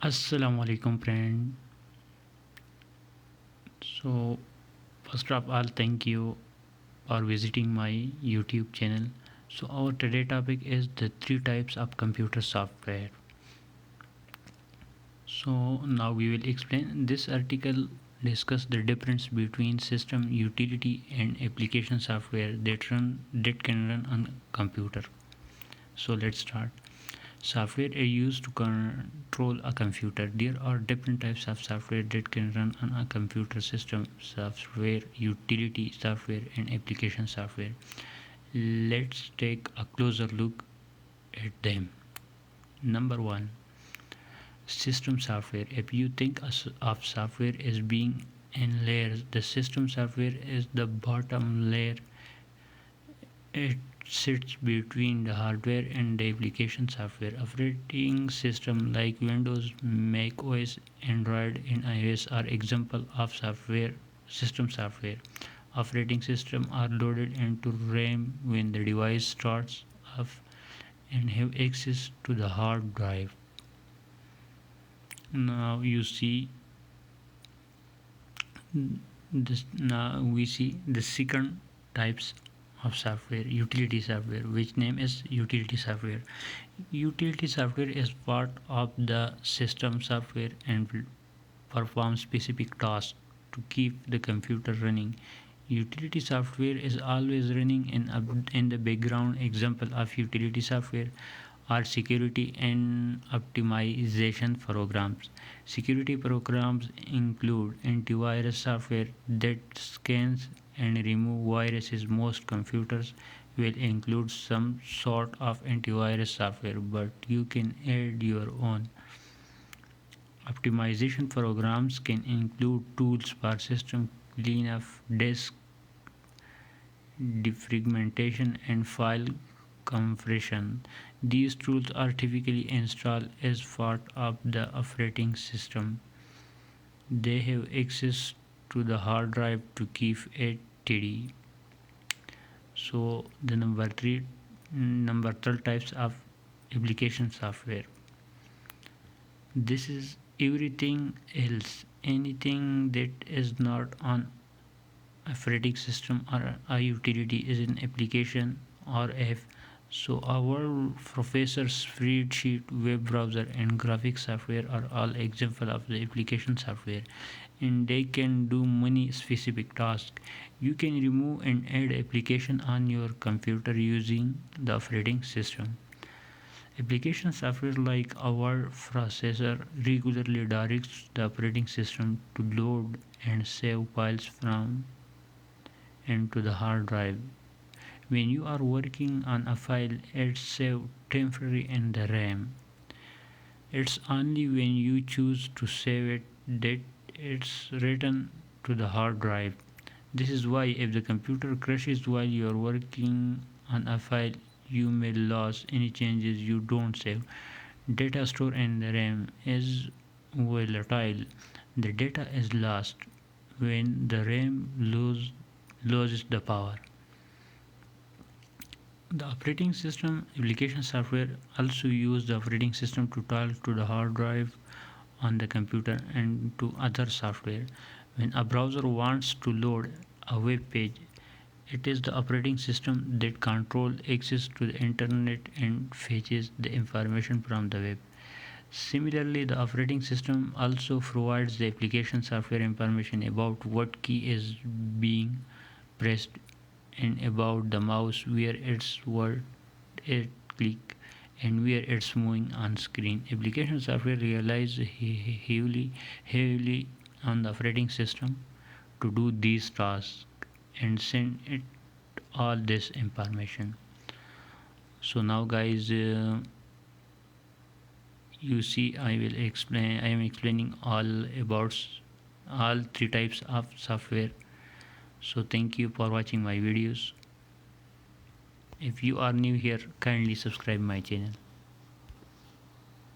Assalamu alaikum friend. So first of all, thank you for visiting my YouTube channel. So our today topic is the three types of computer software. So now we will explain. This article discuss the difference between system utility and application software that can run on computer. So let's start. Software are used to control a computer. There are different types of software that can run on a computer system: software, utility software, and application software. Let's take a closer look at them. Number one, system software. If you think of software as being in layers, the system software is the bottom layer. It sits between the hardware and the application software. Operating systems like Windows, Mac OS, Android, and iOS are examples of system software. Operating systems are loaded into RAM when the device starts up and have access to the hard drive. Now you see this. Now we see the second types of software, utility software, which name is utility software. Utility software is part of the system software and will perform specific tasks to keep the computer running. Utility software is always running in the background. Example of utility software are security and optimization programs. Security programs include antivirus software that scans and remove viruses. Most computers will include some sort of antivirus software, but you can add your own. Optimization programs can include tools for system cleanup, disk defragmentation, and file compression. These tools are typically installed as part of the operating system. They have access to the hard drive to keep it tidy. So the number third types of application software. This is everything else, anything that is not on operating system or a utility is an application or app. So our professor's spreadsheet, web browser, and graphic software are all examples of the application software, and they can do many specific tasks. You can remove and add application on your computer using the operating system. Application software like our processor regularly directs the operating system to load and save files from and to the hard drive. When you are working on a file, it's saved temporarily in the RAM. It's only when you choose to save it that it's written to the hard drive. This is why if the computer crashes while you are working on a file, you may lose any changes you don't save. Data stored in the RAM is volatile. The data is lost when the RAM loses the power. The operating system application software also use the operating system to talk to the hard drive on the computer and to other software. When a browser wants to load a web page, it is the operating system that controls access to the internet and fetches the information from the web. Similarly, the operating system also provides the application software information about what key is being pressed and about the mouse where it's word it click and where it's moving on screen. Application software relies heavily on the operating system to do these tasks and send it all this information. So now guys, you see I am explaining all about all three types of software. So thank you for watching my videos. If you are new here, kindly subscribe my channel.